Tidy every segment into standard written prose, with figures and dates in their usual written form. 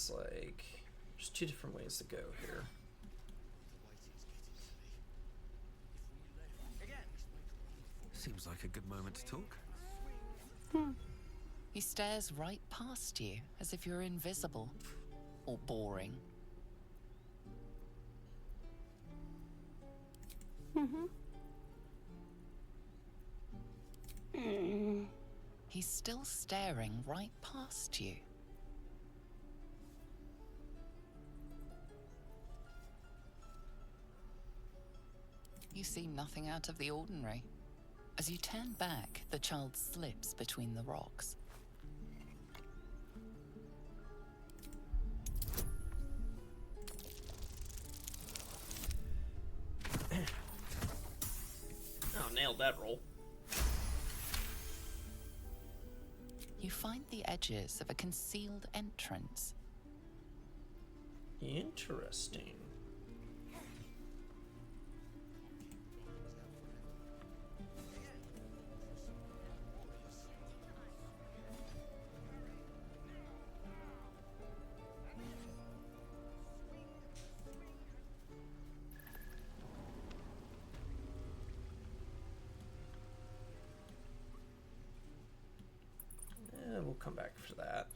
looks like there's two different ways to go here. Seems like a good moment to talk. He stares right past you, as if you're invisible or boring. He's still staring right past you. You see nothing out of the ordinary. As you turn back, the child slips between the rocks. Oh, nailed that roll. You find the edges of a concealed entrance. Interesting. We'll come back for that.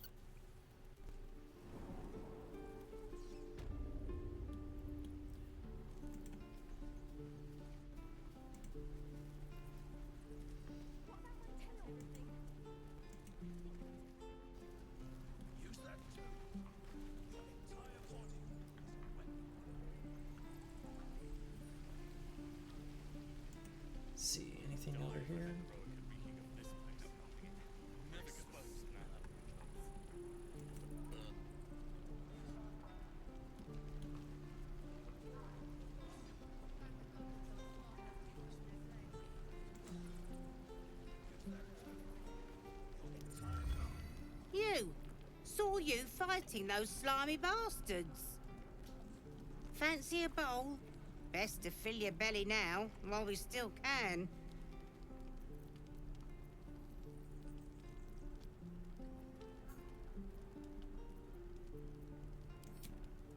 See anything over here? Saw you fighting those slimy bastards. Fancy a bowl? Best to fill your belly now, while we still can.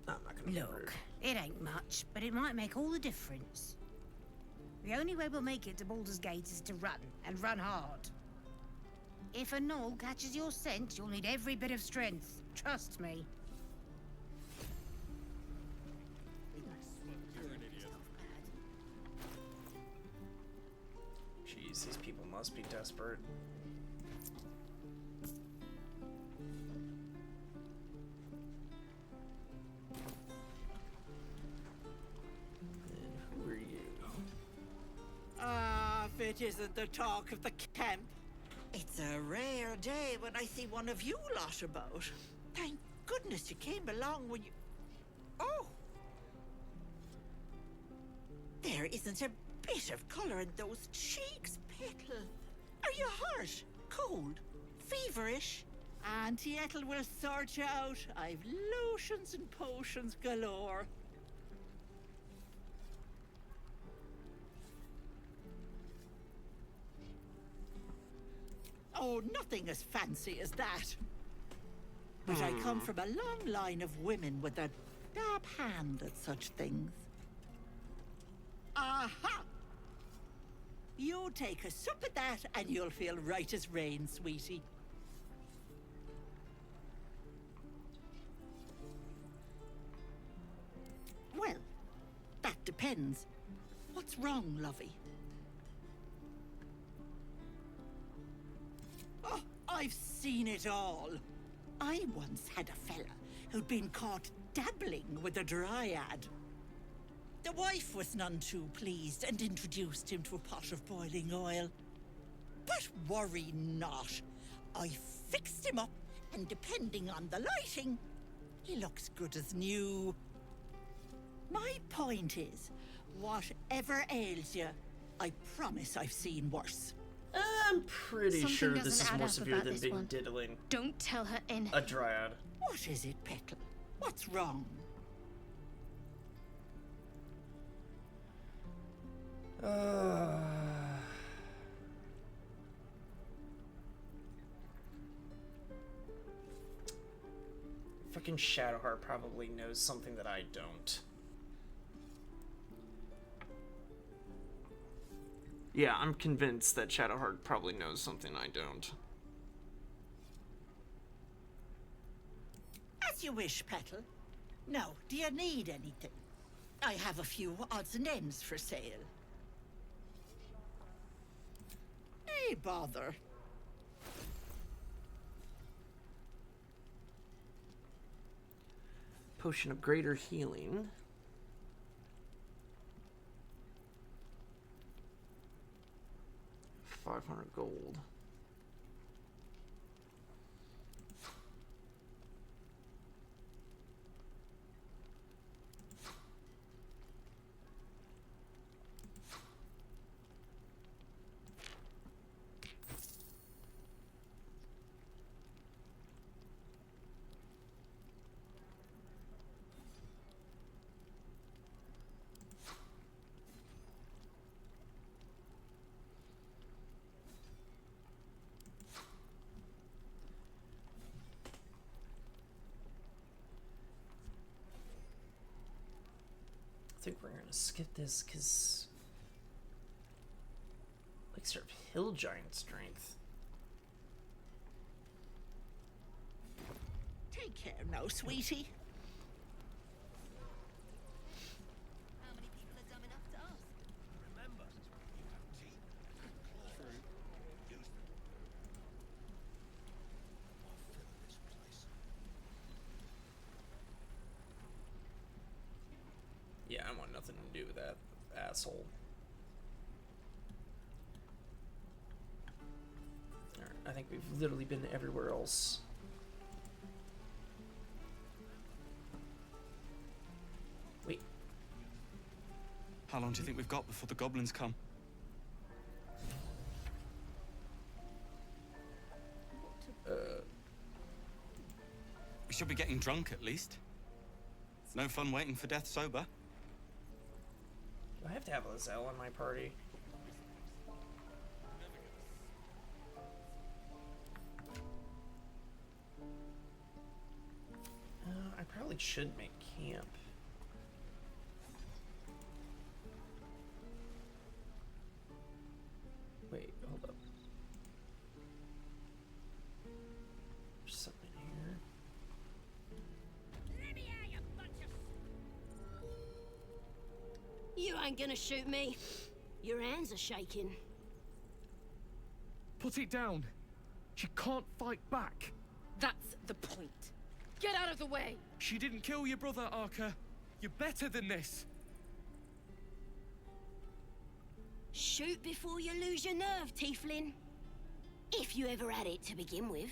I'm not gonna Look, it ain't much, but it might make all the difference. The only way we'll make it to Baldur's Gate is to run, and run hard. If a gnoll catches your scent, you'll need every bit of strength. Trust me. Jeez, these people must be desperate. And who are you? Ah, if it isn't the talk of the camp. It's a rare day when I see one of you lot about. Thank goodness you came along when you... Oh! There isn't a bit of colour in those cheeks, Petal. Are you hurt? Cold? Feverish? Auntie Ethel will sort you out. I've lotions and potions galore. Oh, nothing as fancy as that. But I come from a long line of women with a dab hand at such things. Aha! You take a sup at that and you'll feel right as rain, sweetie. Well, that depends. What's wrong, lovey? Oh, I've seen it all. I once had a fella who'd been caught dabbling with a dryad. The wife was none too pleased and introduced him to a pot of boiling oil. But worry not. I fixed him up, and depending on the lighting, he looks good as new. My point is, whatever ails you, I promise I've seen worse. I'm pretty Something sure doesn't this is add more up severe about than this being one. diddling Don't tell her anything. a dryad. What is it, Petal? What's wrong? If I reckon Shadowheart probably knows something that I don't. Yeah, I'm convinced that Shadowheart probably knows something I don't. As you wish, Petal. Now, do you need anything? I have a few odds and ends for sale. Nay, bother. Potion of greater healing. $500 gold. I think we're gonna skip this because elixir of hill giant strength. Take care now, sweetie. How many people are dumb enough to ask? Remember, you have teeth, claws. Use them. I'll fill this place. Yeah, I want nothing to do with that asshole. Alright, I think we've literally been everywhere else. Wait, How long do you think we've got before the goblins come? We should be getting drunk at least. It's no fun waiting for death sober. do I have to have Lizelle in my party? I probably should make camp. Wait, hold up. There's something here. You ain't gonna shoot me. Your hands are shaking. Put it down. She can't fight back. That's the point. Get out of the way! She didn't kill your brother, Arca. You're better than this. Shoot before you lose your nerve, Tiefling. If you ever had it to begin with.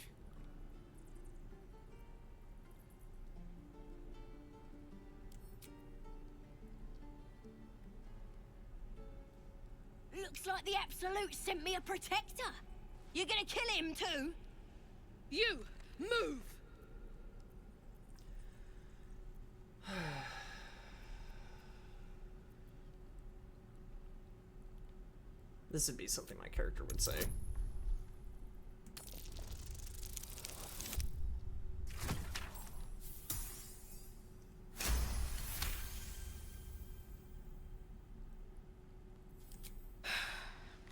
Looks like the Absolute sent me a protector. You're gonna kill him too? You! Move! This would be something my character would say.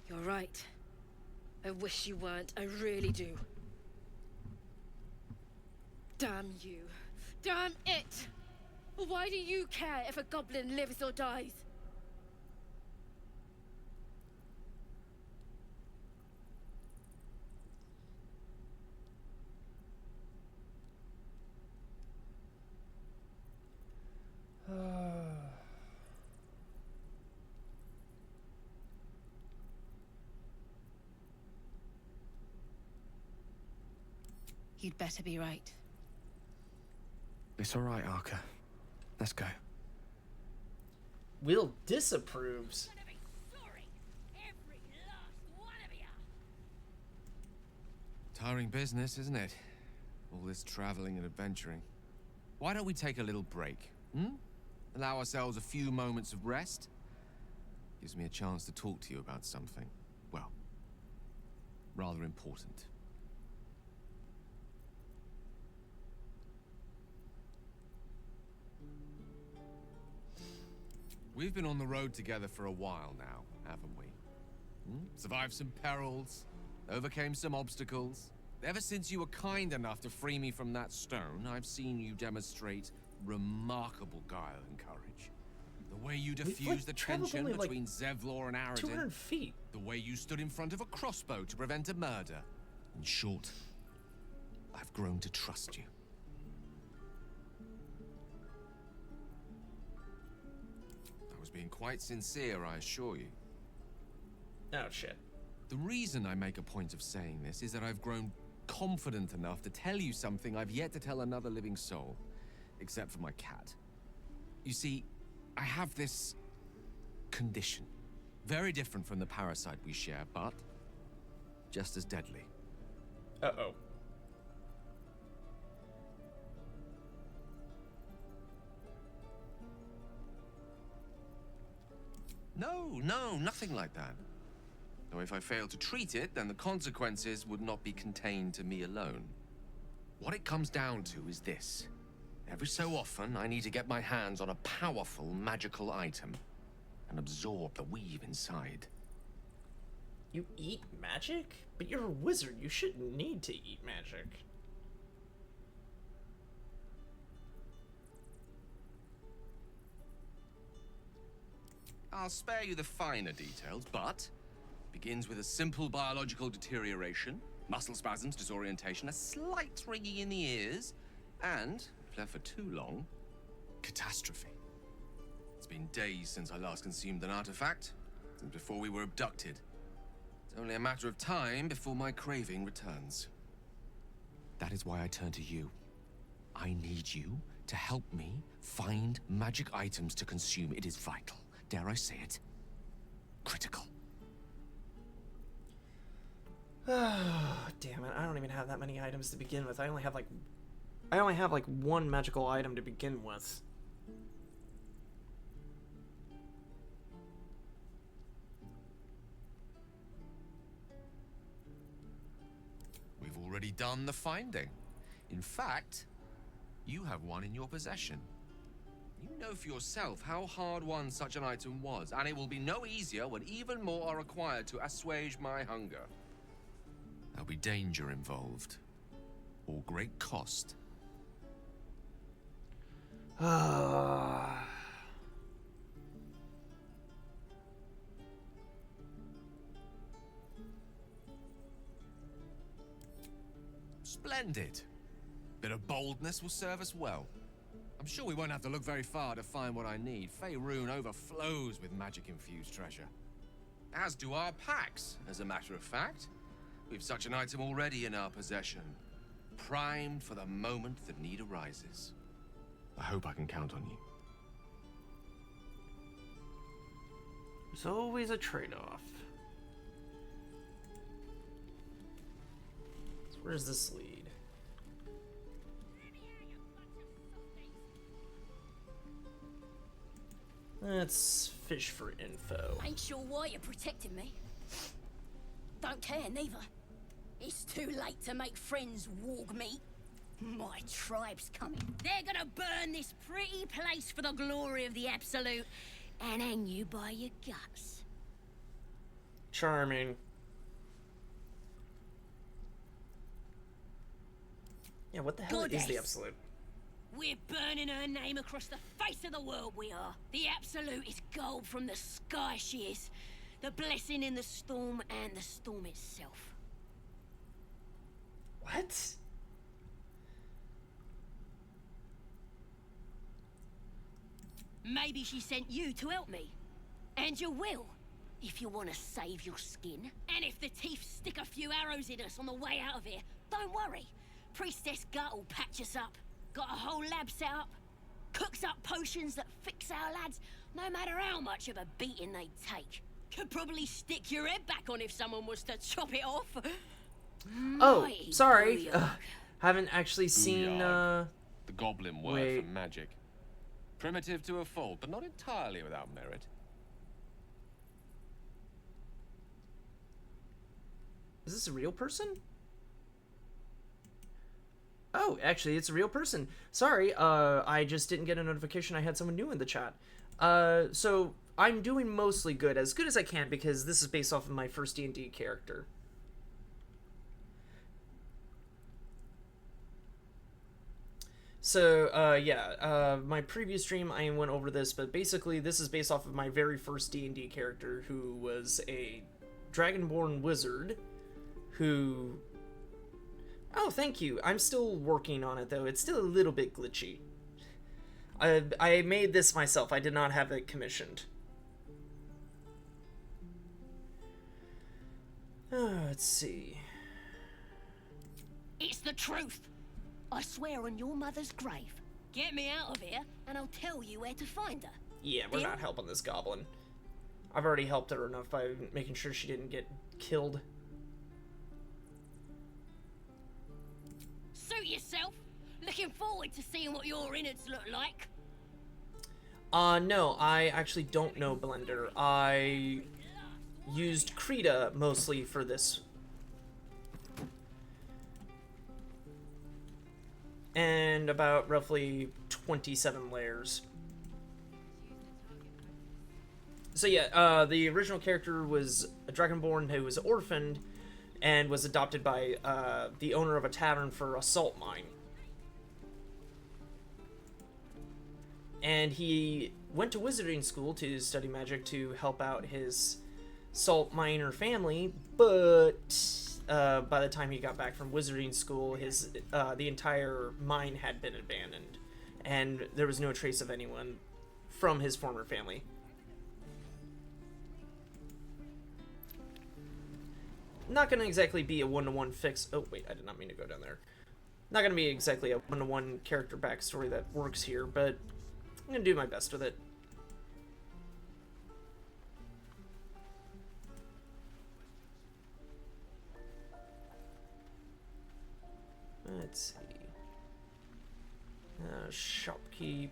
You're right. I wish you weren't. I really do. Damn you. Damn it! Why do you care if a goblin lives or dies? You'd better be right. It's all right, Arca. Let's go. Will disapproves. Gonna be sorry. Every last one of you. Tiring business, isn't it? All this traveling and adventuring. Why don't we take a little break, hmm? Allow ourselves a few moments of rest? Gives me a chance to talk to you about something, well, rather important. We've been on the road together for a while now, haven't we? Survived some perils, overcame some obstacles. Ever since you were kind enough to free me from that stone, I've seen you demonstrate remarkable guile and courage. The way you diffused the tension between Zevlor and Aradin. 200 feet. The way you stood in front of a crossbow to prevent a murder. In short, I've grown to trust you. I was being quite sincere, I assure you. Oh, shit. The reason I make a point of saying this is that I've grown confident enough to tell you something I've yet to tell another living soul, except for my cat. You see, I have this condition. Very different from the parasite we share, but just as deadly. Uh-oh. No, nothing like that. Though if I fail to treat it, then the consequences would not be contained to me alone. What it comes down to is this. Every so often, I need to get my hands on a powerful magical item and absorb the weave inside. You eat magic? But you're a wizard. You shouldn't need to eat magic. I'll spare you the finer details, but begins with a simple biological deterioration, muscle spasms, disorientation, a slight ringing in the ears, and, if left for too long, catastrophe. It's been days since I last consumed an artifact, since before we were abducted. It's only a matter of time before my craving returns. That is why I turn to you. I need you to help me find magic items to consume. It is vital. Dare I say it? Critical. Oh, damn it. I don't even have that many items to begin with. I only have like one magical item to begin with. We've already done the finding. In fact, you have one in your possession. You know for yourself how hard won such an item was, and it will be no easier when even more are required to assuage my hunger. There'll be danger involved, or great cost. Splendid. Bit of boldness will serve us well. I'm sure we won't have to look very far to find what I need. Faerun overflows with magic-infused treasure. As do our packs, as a matter of fact. We've such an item already in our possession, primed for the moment the need arises. I hope I can count on you. There's always a trade-off. So where does this lead? Let's fish for info. Ain't sure why you're protecting me. Don't care, neither. It's too late to make friends, warg meat. My tribe's coming. They're gonna burn this pretty place for the glory of the Absolute and hang you by your guts. Charming. Yeah, what the hell is the Absolute? We're burning her name across the face of the world, we are. The Absolute is gold from the sky, she is. The blessing in the storm and the storm itself. What? Maybe she sent you to help me. And you will, if you want to save your skin. And if the teeth stick a few arrows in us on the way out of here, don't worry. Priestess Gut will patch us up. Got a whole lab set up. Cooks up potions that fix our lads, no matter how much of a beating they take. Could probably stick your head back on if someone was to chop it off. Oh, Mighty sorry. booyah. Haven't actually seen, The goblin word wait. for magic. Primitive to a fault, but not entirely without merit. Is this a real person? Oh, actually, it's a real person. Sorry, I just didn't get a notification I had someone new in the chat. So I'm doing mostly good as I can, because this is based off of my first D&D character. So, yeah, my previous stream I went over this, but basically this is based off of my very first D&D character, who was a dragonborn wizard, who... Oh, thank you. I'm still working on it, though. It's still a little bit glitchy. I made this myself. I did not have it commissioned. Let's see. It's the truth. I swear on your mother's grave. Get me out of here, and I'll tell you where to find her. Yeah, we're not helping this goblin. I've already helped her enough by making sure she didn't get killed. Suit yourself. Looking forward to seeing what your innards look like. No, I actually don't know Blender. I used Krita mostly for this. And about roughly 27 layers. So yeah, the original character was a dragonborn who was orphaned and was adopted by the owner of a tavern for a salt mine. And he went to wizarding school to study magic to help out his salt miner family, but by the time he got back from wizarding school, his the entire mine had been abandoned, and there was no trace of anyone from his former family. Not gonna exactly be a one-to-one fix. Oh wait, I did not mean to go down there. Not gonna be exactly a one-to-one character backstory that works here, but I'm gonna do my best with it. Let's see. Shopkeep.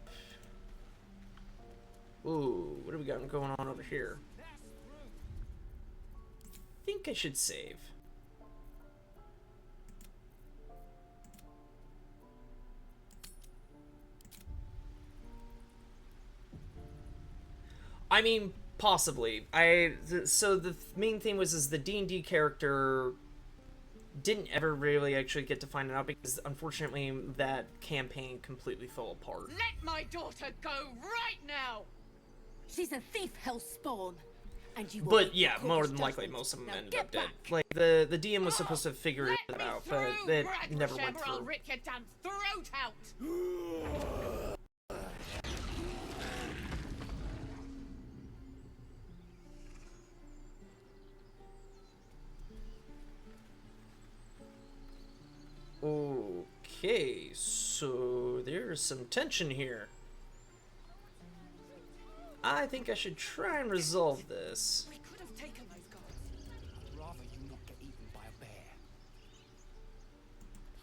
Ooh, what do we got going on over here? I think I should save. I mean, possibly. So the main thing was the D&D character didn't ever really actually get to find it out, because unfortunately that campaign completely fell apart. Let my daughter go right now! She's a thief, hellspawn. And you but yeah, more than likely most of them ended up dead. Like the DM was supposed to figure it out, but it never went through. I'll rip your damn throat out. Okay, so there's some tension here. I think I should try and resolve this. We could have taken those guards. I'd rather you not get eaten by a bear.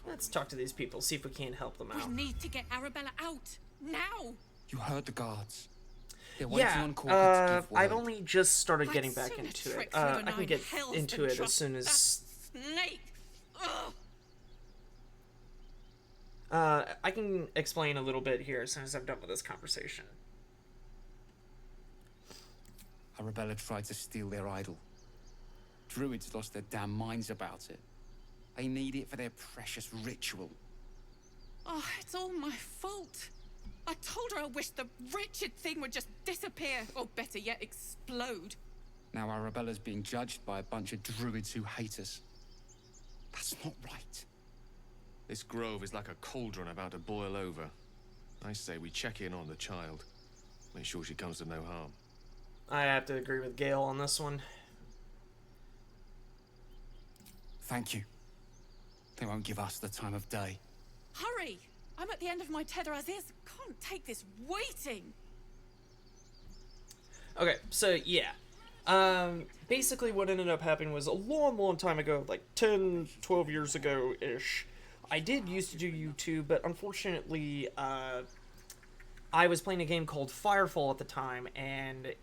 Let's talk to these people, see if we can't help them out. We need to get Arabella out now. You heard the guards. They're waiting on Corker to give word. I've only just started getting back into it. I can get into it as soon as... Snake! Ugh. I can explain a little bit here as soon as I'm done with this conversation. Arabella tried to steal their idol. Druids lost their damn minds about it. They need it for their precious ritual. Oh, it's all my fault. I told her I wished the wretched thing would just disappear, or better yet, explode. Now Arabella's being judged by a bunch of druids who hate us. That's not right. This grove is like a cauldron about to boil over. I say we check in on the child. Make sure she comes to no harm. I have to agree with Gale on this one. Thank you. They won't give us the time of day. Hurry! I'm at the end of my tether as is. Can't take this waiting. Okay, so yeah. Basically what ended up happening was a long time ago, like 10, 12 years ago-ish. I did used to do YouTube, but unfortunately, I was playing a game called Firefall at the time, and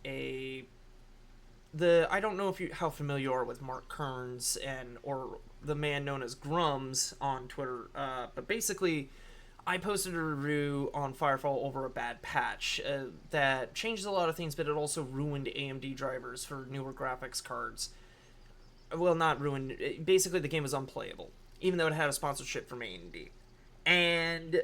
I don't know how familiar you are with Mark Kearns or the man known as Grums on Twitter, but basically, I posted a review on Firefall over a bad patch that changed a lot of things, but it also ruined AMD drivers for newer graphics cards. Well, not ruined. Basically, the game was unplayable, even though it had a sponsorship from AMD. And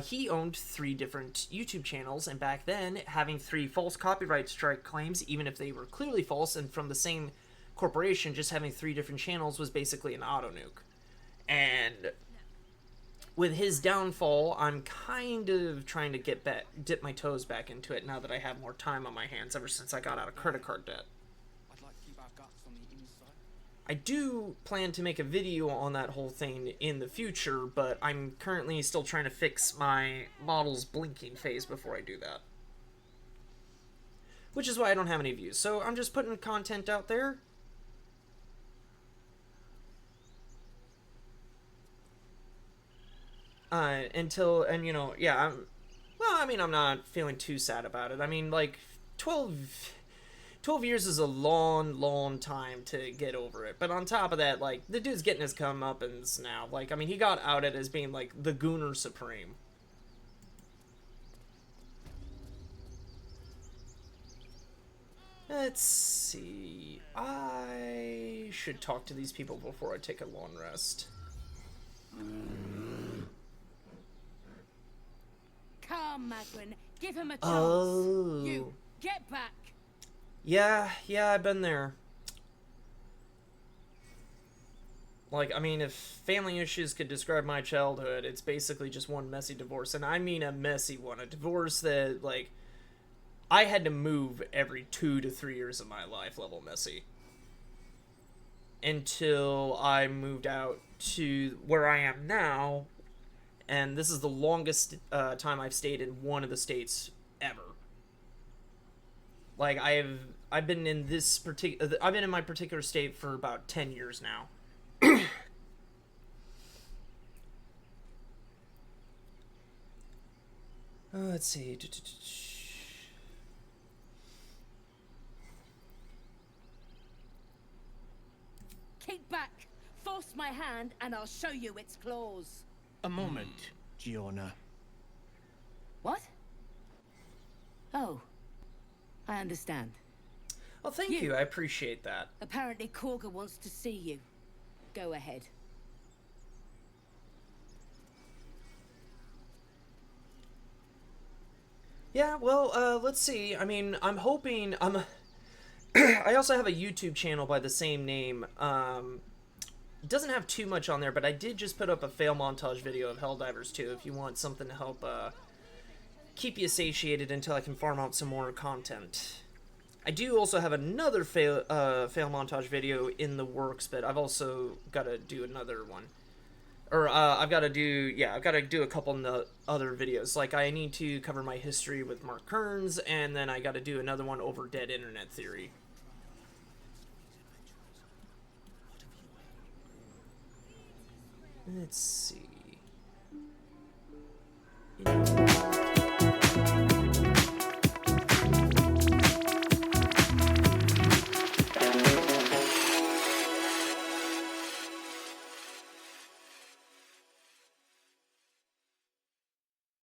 he owned 3 different YouTube channels, and back then, having 3 false copyright strike claims, even if they were clearly false and from the same corporation, just having 3 different channels was basically an auto nuke. And with his downfall, I'm kind of trying to dip my toes back into it now that I have more time on my hands ever since I got out of credit card debt. I'd like to keep our guts on the inside. I do plan to make a video on that whole thing in the future, but I'm currently still trying to fix my model's blinking phase before I do that. Which is why I don't have any views. So I'm just putting content out there. I'm not feeling too sad about it. I mean, like, 12 years is a long time to get over it. But on top of that, like, the dude's getting his comeuppance now. Like, I mean, he got outed as being, like, the Gooner Supreme. Let's see. I should talk to these people before I take a long rest. Come, Magwin. Give him a chance. Oh. You, get back. Yeah, I've been there. Like, I mean, if family issues could describe my childhood, it's basically just one messy divorce. And I mean a messy one. A divorce that, like, I had to move every 2 to 3 years of my life level messy. Until I moved out to where I am now. And this is the longest time I've stayed in one of the states ever. Like, I've been in my particular state for about 10 years now. Let's see. Keep back. Force my hand and I'll show you its claws. A moment, Giorna. What? Oh. I understand. Well, thank you. I appreciate that. Apparently Korga wants to see you. Go ahead. Yeah, well, let's see. I mean, I'm hoping... I also have a YouTube channel by the same name. It doesn't have too much on there, but I did just put up a fail montage video of Helldivers 2 if you want something to help keep you satiated until I can farm out some more content. I do also have another fail montage video in the works, but I've also got to do another one. Or, I've got to do a couple other videos. Like, I need to cover my history with Mark Kearns, and then I got to do another one over Dead Internet Theory. Let's see.